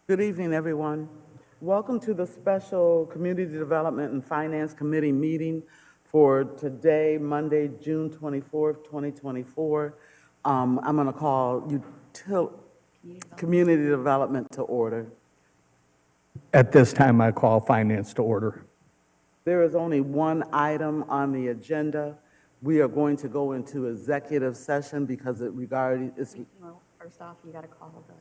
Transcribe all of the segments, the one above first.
Good evening, everyone. Welcome to the special Community Development and Finance Committee meeting for today, Monday, June 24th, 2024. I'm going to call Community Development to order. At this time, I call finance to order. There is only one item on the agenda. We are going to go into executive session because it's Well, first off, you got to call the,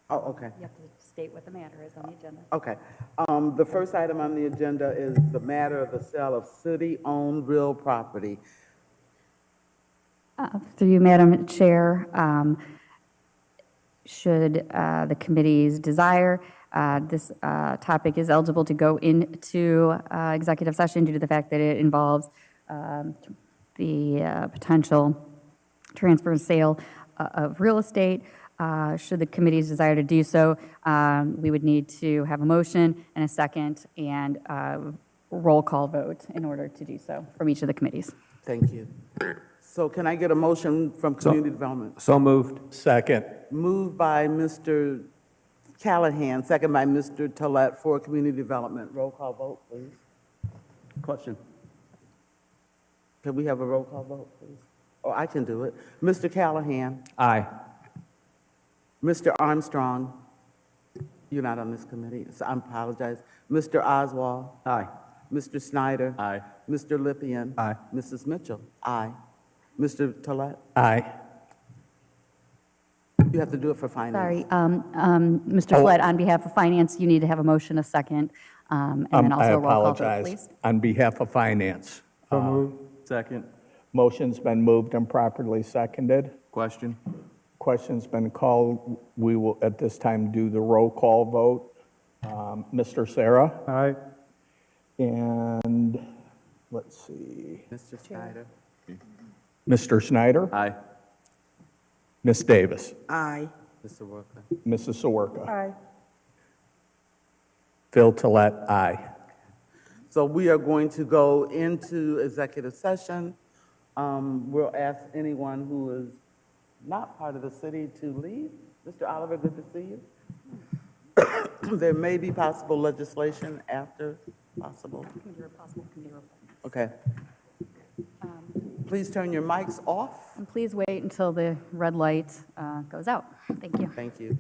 oh, okay. you have to state what the matter is on the agenda. Okay. The first item on the agenda is the matter of the sale of city-owned real property. Through you, Madam Chair, should the committee's desire, this topic is eligible to go into executive session due to the fact that it involves the potential transfer and sale of real estate. Should the committee's desire to do so, we would need to have a motion and a second and roll call vote in order to do so from each of the committees. Thank you. So can I get a motion from Community Development? So moved. Second. Moved by Mr. Callahan, second by Mr. Tolet for Community Development. Roll call vote, please. Question. Can we have a roll call vote, please? Oh, I can do it. Mr. Callahan, Aye. Mr. Armstrong, you're not on this committee, so I apologize. Mr. Oswald, Aye. Mr. Snyder. Aye. Mr. Lippian. Aye. Mrs. Mitchell. Aye. Mr. Tolet, Aye. you have to do it for finance. Sorry, Mr. Flett, on behalf of Finance, you need to have a motion, a second, and then I also a roll call vote, apologize. please. On behalf of finance. Second. Motion's been moved and properly seconded. Question. Question's been called. We will, at this time, do the roll call vote. Mr. Sarah? Aye. And let's see, Mr. Snyder. Mr. Snyder? Aye. Ms. Davis? Aye. Mr. Worker. Mrs. Sawerka? Aye. Phil Tolet, aye. So we are going to go into executive session. We'll ask anyone who is not part of the city to leave. Mr. Oliver, good to see you. There may be possible legislation after, possible. Okay. Please turn your mics off. And please wait until the red light goes out. Thank you. Thank you.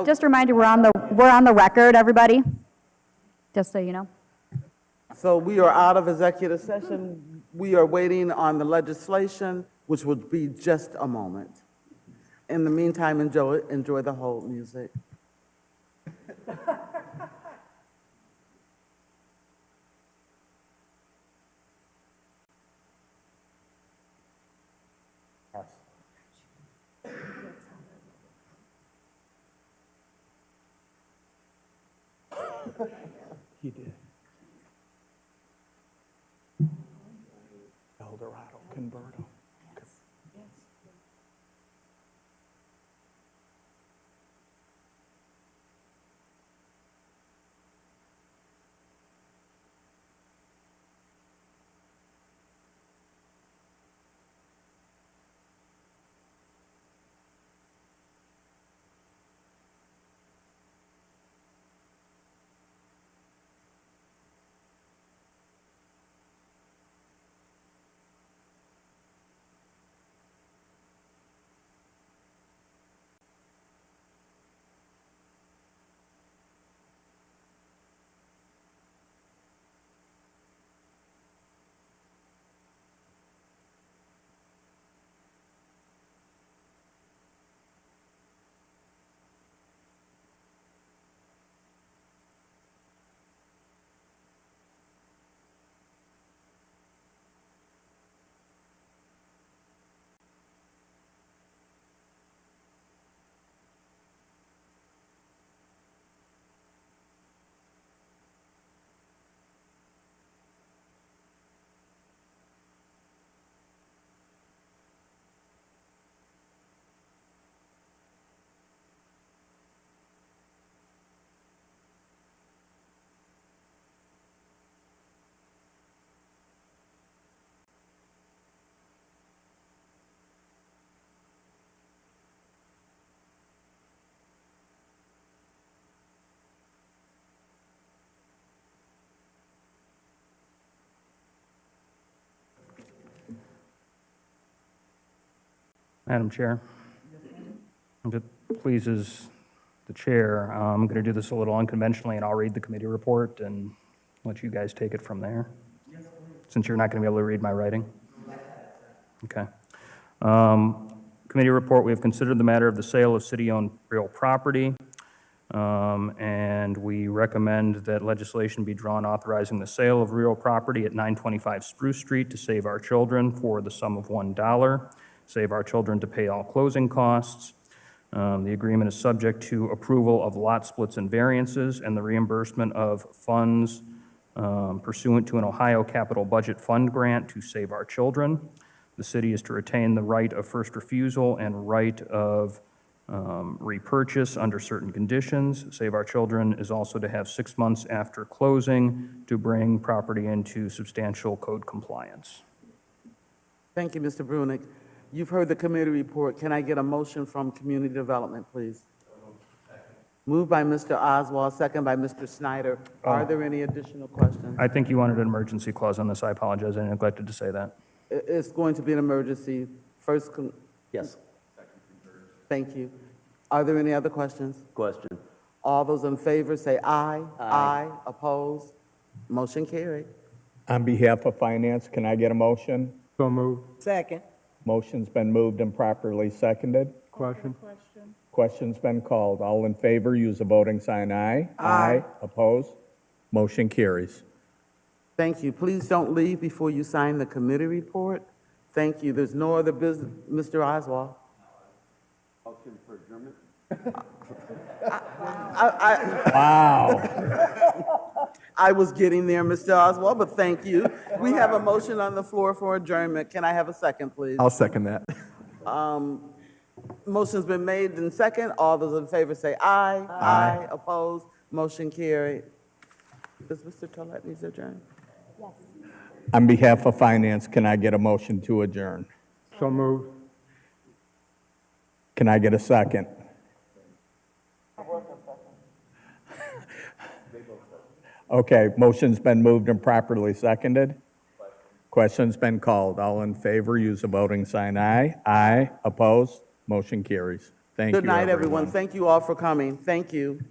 Just a reminder, we're on the record, everybody, just so you know. So we are out of executive session. We are waiting on the legislation, which will be just a moment. In the meantime, enjoy the hold music. He did. Eldorado Converto. Madam Chair, if it pleases the chair, I'm going to do this a little unconventionally, and I'll read the committee report and let you guys take it from there, since you're not going to be able to read my writing. Okay. Committee report, we have considered the matter of the sale of city-owned real property, and we recommend that legislation be drawn authorizing the sale of real property at 925 Spruce Street to Save Our Children for the sum of $1. Save Our Children to pay all closing costs. The agreement is subject to approval of lot splits and variances and the reimbursement of funds pursuant to an Ohio Capital Budget Fund grant to Save Our Children. The city is to retain the right of first refusal and right of repurchase under certain conditions. Save Our Children is also to have 6 months after closing to bring property into substantial code compliance. Thank you, Mr. Brunick. You've heard the committee report. Can I get a motion from Community Development, please? Moved by Mr. Oswald, second by Mr. Snyder. Are there any additional questions? I think you wanted an emergency clause on this. I apologize. I neglected to say that. It's going to be an emergency. First, Yes. thank you. Are there any other questions? Question. All those in favor say aye. Aye. Opposed? Motion carried. On behalf of Finance, can I get a motion? So moved. Second. Motion's been moved and properly seconded. Question? Question's been called. All in favor, use the voting sign aye. Aye. Opposed? Motion carries. Thank you. Please don't leave before you sign the committee report. Thank you. There's no other business. Mr. Oswald? Motion for adjournment? Wow. I was getting there, Mr. Oswald, but thank you. We have a motion on the floor for adjournment. Can I have a second, please? I'll second that. Motion's been made and second. All those in favor say aye. Aye. Opposed? Motion carried. Does Mr. Tolet need to adjourn? On behalf of Finance, can I get a motion to adjourn? So moved. Can I get a second? Okay, motion's been moved and properly seconded. Question's been called. All in favor, use the voting sign aye. Aye. Opposed? Motion carries. Thank you, Good night, everyone. Thank you all for coming. Thank you.